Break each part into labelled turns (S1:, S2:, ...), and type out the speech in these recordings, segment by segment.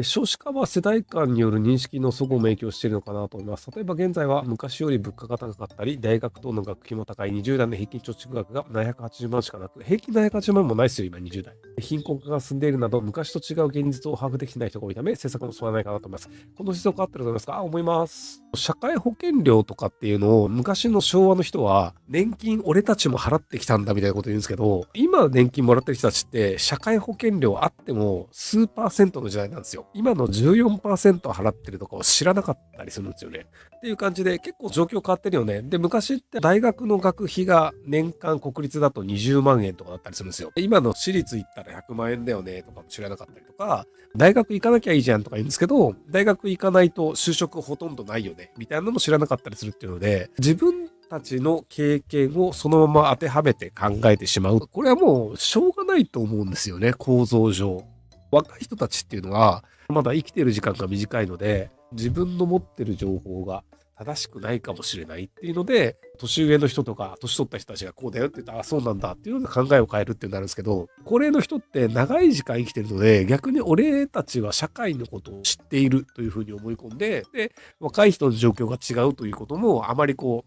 S1: 少子化は世代間による認識の齟齬も影響しているのかなと思います。例えば現在は昔より物価が高かったり、大学等の学費も高い20代の平均貯蓄額が780万しかなく、平均780万もないですよ、今20代。貧困化が進んでいるなど、昔と違う現実を把握できてない人が多いため、政策も進まないかなと思います。この思想変わってると思いますか？思います。社会保険料とかっていうのを、昔の昭和の人は、年金俺たちも払ってきたんだみたいなこと言うんですけど、今年金もらってる人たちって、社会保険料あっても数パーセントの時代なんですよ。今の14% 払ってるとかを知らなかったりするんですよね。っていう感じで結構状況変わってるよね。で、昔って大学の学費が年間国立だと20万円とかだったりするんですよ。今の私立行ったら100万円だよねとかも知らなかったりとか、大学行かなきゃいいじゃんとか言うんですけど、大学行かないと就職ほとんどないよねみたいなのも知らなかったりするっていうので、自分たちの経験をそのまま当てはめて考えてしまう。これはもうしょうがないと思うんですよね、構造上。若い人たちっていうのは、まだ生きてる時間が短いので、自分の持ってる情報が正しくないかもしれないっていうので、年上の人とか、年取った人たちがこうだよって言ったら、あ、そうなんだっていうので考えを変えるってなるんですけど、高齢の人って長い時間生きてるので、逆に俺たちは社会のことを知っているというふうに思い込んで、で、若い人の状況が違うということも、あまり認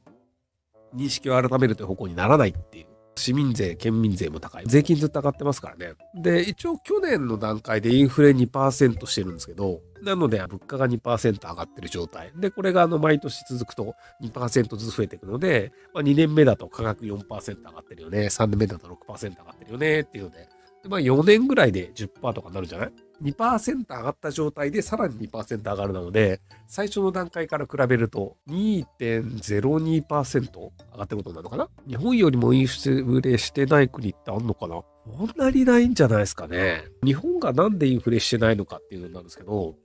S1: 識を改めるという方向にならないっていう。市民税、県民税も高い。税金ずっと上がってますからね。で、一応去年の段階でインフレ2%してるんですけど、なので物価が2%上がってる状態。で、これが毎年続くと2%ずつ増えていくので、2年目だと価格4%上がってるよね。3年目だと6%上がってるよねっていうので、4年ぐらいで10%とかになるんじゃない？ 2% 上がった状態でさらに2%上がるなので、最初の段階から比べると2.02% 上がってることになるのかな？日本よりもインフレしてない国ってあんのかな？そんなにないんじゃないですかね。日本がなんでインフレしてないのかっていうのなんですけど、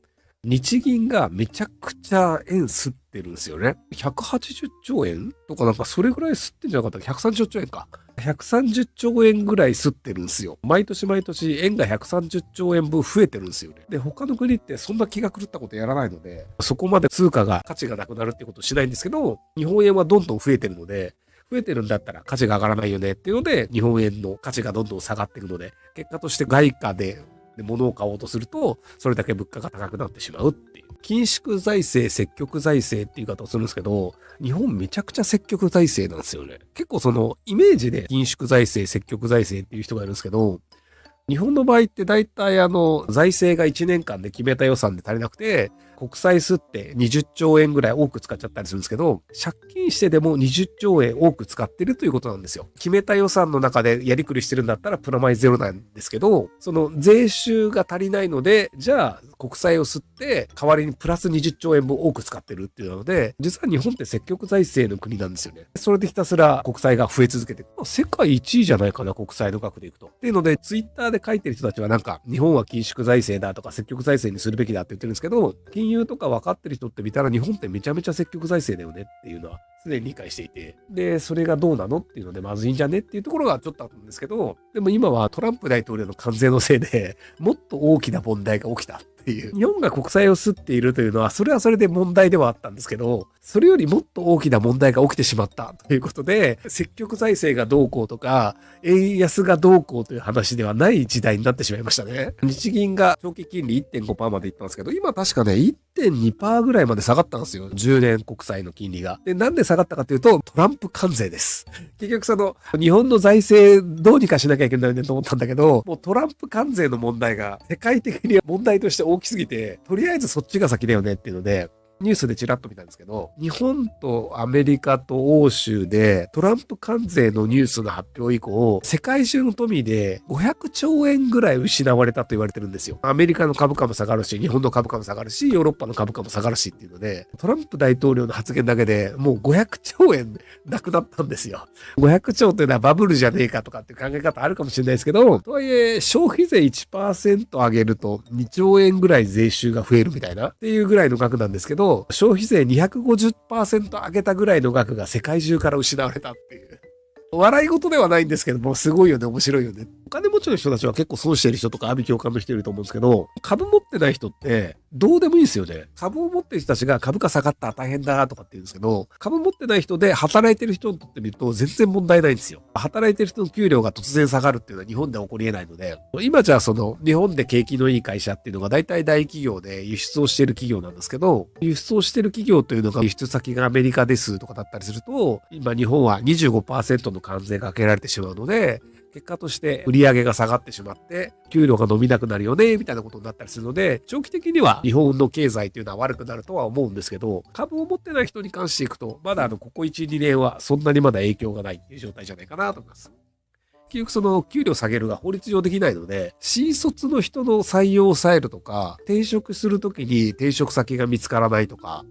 S1: 日銀がめちゃくちゃ円吸ってるんですよね。180兆円とかなんかそれぐらい吸ってんじゃなかった？ 130 兆円か。130兆円ぐらい吸ってるんですよ。毎年毎年円が130兆円分増えてるんですよね。で、他の国ってそんな気が狂ったことやらないので、そこまで通貨が価値がなくなるってことをしないんですけど、日本円はどんどん増えてるので、増えてるんだったら価値が上がらないよねっていうので、日本円の価値がどんどん下がっていくので、結果として外貨で物を買おうとすると、それだけ物価が高くなってしまうっていう。緊縮財政、積極財政っていう言い方をするんですけど、日本めちゃくちゃ積極財政なんですよね。結構そのイメージで緊縮財政、積極財政っていう人がいるんですけど、日本の場合って大体財政が1年間で決めた予算で足りなくて、国債吸って20兆円ぐらい多く使っちゃったりするんですけど、借金してでも20兆円多く使ってるということなんですよ。決めた予算の中でやりくりしてるんだったらプラマイゼロなんですけど、その税収が足りないので、じゃあ国債を吸って代わりにプラス20兆円分多く使ってるっていうので、実は日本って積極財政の国なんですよね。それでひたすら国債が増え続けて、世界一位じゃないかな、国債の額でいくと。っていうので、ツイッターで書いてる人たちはなんか、日本は緊縮財政だとか積極財政にするべきだって言ってるんですけど、金融とか分かってる人って見たら日本ってめちゃめちゃ積極財政だよねっていうのは常に理解していて、で、それがどうなのっていうのでまずいんじゃねっていうところがちょっとあったんですけど、でも今はトランプ大統領の関税のせいでもっと大きな問題が起きたっていう。日本が国債を吸っているというのは、それはそれで問題ではあったんですけど、それよりもっと大きな問題が起きてしまったということで、積極財政がどうこうとか、円安がどうこうという話ではない時代になってしまいましたね。日銀が長期金利 1.5% までいったんですけど、今確かね、1.2% ぐらいまで下がったんですよ。10年国債の金利が。で、なんで下がったかというと、トランプ関税です。結局日本の財政どうにかしなきゃいけないねと思ったんだけど、もうトランプ関税の問題が世界的に問題として大きすぎて、とりあえずそっちが先だよねっていうので、ニュースでちらっと見たんですけど、日本とアメリカと欧州でトランプ関税のニュースの発表以降、世界中の富で500兆円ぐらい失われたと言われてるんですよ。アメリカの株価も下がるし、日本の株価も下がるし、ヨーロッパの株価も下がるしっていうので、トランプ大統領の発言だけでもう500兆円なくなったんですよ。500兆というのはバブルじゃねえかとかっていう考え方あるかもしれないですけど、とはいえ消費税 1% 上げると2兆円ぐらい税収が増えるみたいなっていうぐらいの額なんですけど、消費税 250% 上げたぐらいの額が世界中から失われたっていう。笑い事ではないんですけども、すごいよね、面白いよね。お金持ちの人たちは結構損してる人とか阿鼻教官の人いると思うんですけど、株持ってない人ってどうでもいいんですよね。株を持ってる人たちが株価下がった大変だとかって言うんですけど、株持ってない人で働いてる人にとってみると全然問題ないんですよ。働いてる人の給料が突然下がるっていうのは日本では起こり得ないので、今じゃあその日本で景気のいい会社っていうのが大体大企業で輸出をしている企業なんですけど、輸出をしている企業というのが輸出先がアメリカですとかだったりすると、今日本は 25% の関税がかけられてしまうので、結果として売り上げが下がってしまって、給料が伸びなくなるよね、みたいなことになったりするので、長期的には日本の経済というのは悪くなるとは思うんですけど、株を持ってない人に関していくと、まだここ1、2年はそんなにまだ影響がないっていう状態じゃないかなと思います。結局その給料下げるが法律上できないので、新卒の人の採用を抑えるとか、転職するときに転職先が見つからないとか、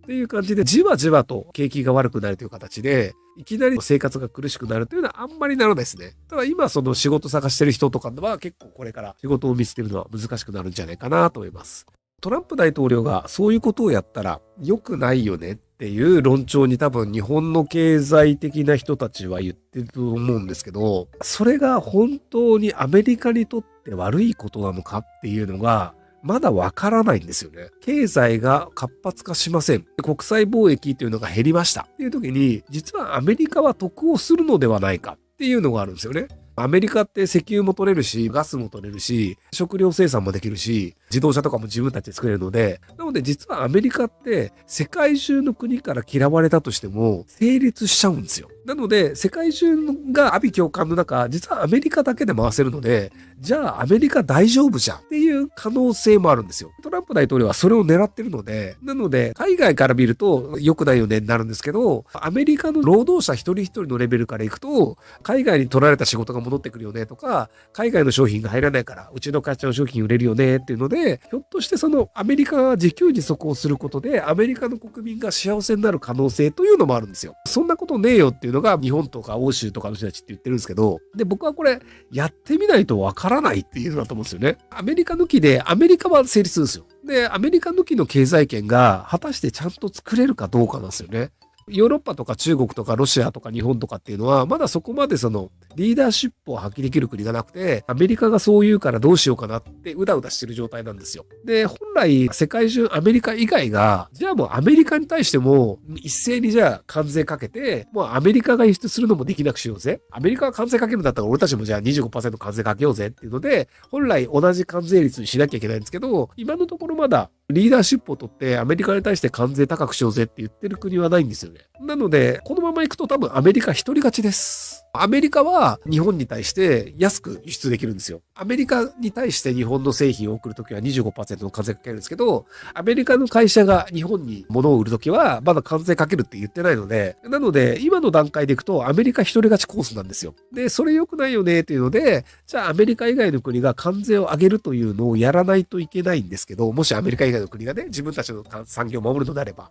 S1: っていう感じでじわじわと景気が悪くなるという形で、いきなり生活が苦しくなるというのはあんまりならないですね。ただ今その仕事探してる人とかは結構これから仕事を見つけるのは難しくなるんじゃないかなと思います。トランプ大統領がそういうことをやったら良くないよねっていう論調に多分日本の経済的な人たちは言ってると思うんですけど、それが本当にアメリカにとって悪いことなのかっていうのがまだわからないんですよね。経済が活発化しません。国際貿易というのが減りました。っていう時に、実はアメリカは得をするのではないかっていうのがあるんですよね。アメリカって石油も取れるし、ガスも取れるし、食料生産もできるし、自動車とかも自分たちで作れるので、なので実はアメリカって世界中の国から嫌われたとしても成立しちゃうんですよ。なので世界中が阿鼻教官の中、実はアメリカだけで回せるので、じゃあアメリカ大丈夫じゃんっていう可能性もあるんですよ。トランプ大統領はそれを狙ってるので、なので海外から見ると良くないよねになるんですけど、アメリカの労働者一人一人のレベルからいくと、海外に取られた仕事が戻ってくるよねとか、海外の商品が入らないからうちの会社の商品売れるよねっていうので、ひょっとしてそのアメリカが自給自足をすることでアメリカの国民が幸せになる可能性というのもあるんですよ。そんなことねえよっていうのが日本とか欧州とかの人たちって言ってるんですけど、で僕はこれやってみないとわからないっていうのだと思うんですよね。アメリカ抜きでアメリカは成立するんですよ。でアメリカ抜きの経済圏が果たしてちゃんと作れるかどうかなんですよね。ヨーロッパとか中国とかロシアとか日本とかっていうのはまだそこまでそのリーダーシップを発揮できる国がなくて、アメリカがそう言うからどうしようかなってうだうだしてる状態なんですよ。で、本来世界中アメリカ以外が、じゃあもうアメリカに対しても一斉にじゃあ関税かけて、もうアメリカが輸出するのもできなくしようぜ。アメリカが関税かけるんだったら俺たちもじゃあ 25% 関税かけようぜっていうので、本来同じ関税率にしなきゃいけないんですけど、今のところまだリーダーシップを取ってアメリカに対して関税高くしようぜって言ってる国はないんですよね。なので、このまま行くと多分アメリカ一人勝ちです。アメリカは日本に対して安く輸出できるんですよ。アメリカに対して日本の製品を送るときは 25% の関税かけるんですけど、アメリカの会社が日本に物を売るときはまだ関税かけるって言ってないので、なので今の段階でいくとアメリカ一人勝ちコースなんですよ。で、それ良くないよねっていうので、じゃあアメリカ以外の国が関税を上げるというのをやらないといけないんですけど、もしアメリカ以外の国がね、自分たちの産業を守るのであれば。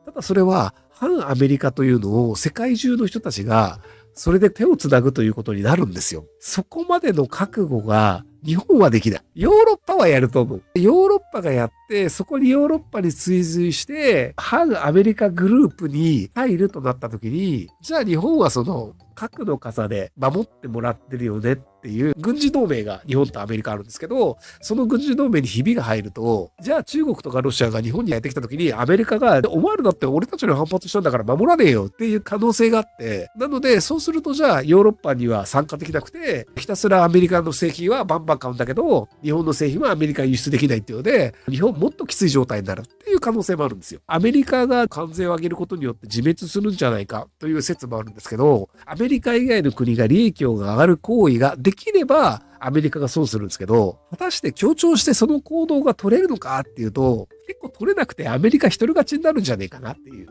S1: ただそれは反アメリカというのを世界中の人たちがそれで手をつなぐということになるんですよ。そこまでの覚悟が日本はできない。ヨーロッパはやると思う。ヨーロッパがやって、そこにヨーロッパに追随して、反アメリカグループに入るとなった時に、じゃあ日本はその核の傘で守ってもらってるよねっていう軍事同盟が日本とアメリカあるんですけど、その軍事同盟にひびが入ると、じゃあ中国とかロシアが日本にやってきた時にアメリカが、お前らだって俺たちの反発したんだから守らねえよっていう可能性があって、なのでそうするとじゃあヨーロッパには参加できなくて、ひたすらアメリカの製品はバンバン買うんだけど、日本の製品はアメリカに輸出できないっていうので、日本もっときつい状態になるっていう可能性もあるんですよ。アメリカが関税を上げることによって自滅するんじゃないかという説もあるんですけど、アメリカ以外の国が利益を上がる行為ができれば、アメリカが損するんですけど、果たして協調してその行動が取れるのかっていうと、結構取れなくてアメリカ一人勝ちになるんじゃねえかなっていう。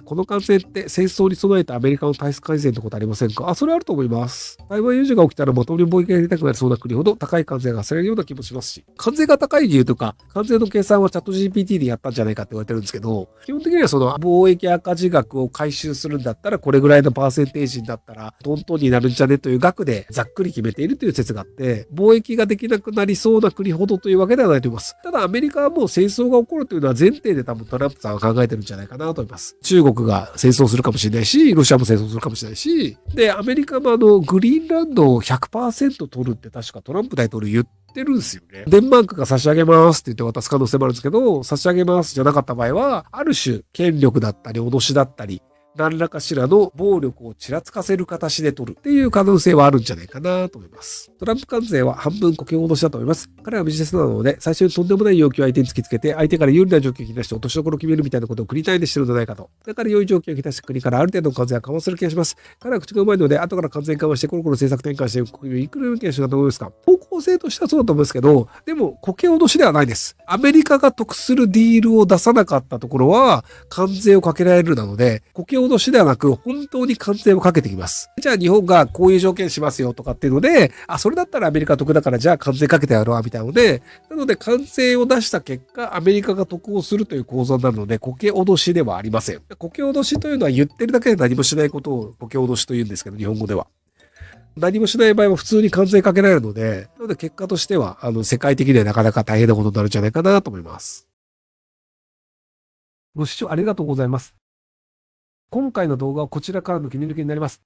S1: この感染って戦争に備えたアメリカの体質改善ってことありませんか？それあると思います。台湾有事が起きたらまともに貿易がやりたくなりそうな国ほど高い関税がされるような気もしますし、関税が高い理由とか、関税の計算はチャット GPT でやったんじゃないかって言われてるんですけど、基本的にはその貿易赤字額を回収するんだったら、これぐらいのパーセンテージになったら、トントンになるんじゃねという額でざっくり決めているという説があって、貿易ができなくなりそうな国ほどというわけではないと思います。ただアメリカはもう戦争が起こるというのは前提で多分トランプさんは考えてるんじゃないかなと思います。中中国が戦争するかもしれないし、ロシアも戦争するかもしれないし、で、アメリカもグリーンランドを 100% 取るって確かトランプ大統領言ってるんですよね。デンマークが差し上げますって言って渡す可能性もあるんですけど、差し上げますじゃなかった場合は、ある種、権力だったり、脅しだったり、何らかしらの暴力をちらつかせる形で取るっていう可能性はあるんじゃないかなと思います。トランプ関税は半分国境脅しだと思います。彼はビジネスなので、最初にとんでもない要求を相手に突きつけて、相手から有利な条件を引き出して落としどころを決めるみたいなことを国単位でしてるのではないかと。だから良い条件を引き出して国からある程度の関税は緩和する気がします。彼は口がうまいので、後から完全緩和してコロコロ政策転換して国民をいくら気がするかと思いますか。方向性としてはそうだと思いますけど、でも国境脅しではないです。アメリカが得するディールを出さなかったところは、関税をかけられるなので、国境脅しではなく、本当に関税をかけてきます。じゃあ日本がこういう条件しますよとかっていうので、それだったらアメリカ得だからじゃあ関税かけてやろうみたいなので、なので関税を出した結果、アメリカが得をするという構造になるので、国境脅しではありません。国境脅しというのは言ってるだけで何もしないことを国境脅しと言うんですけど、日本語では。何もしない場合は普通に関税かけられるので、なので結果としては、世界的にはなかなか大変なことになるんじゃないかなと思います。ご視聴ありがとうございます。今回の動画はこちらからの切り抜きになります。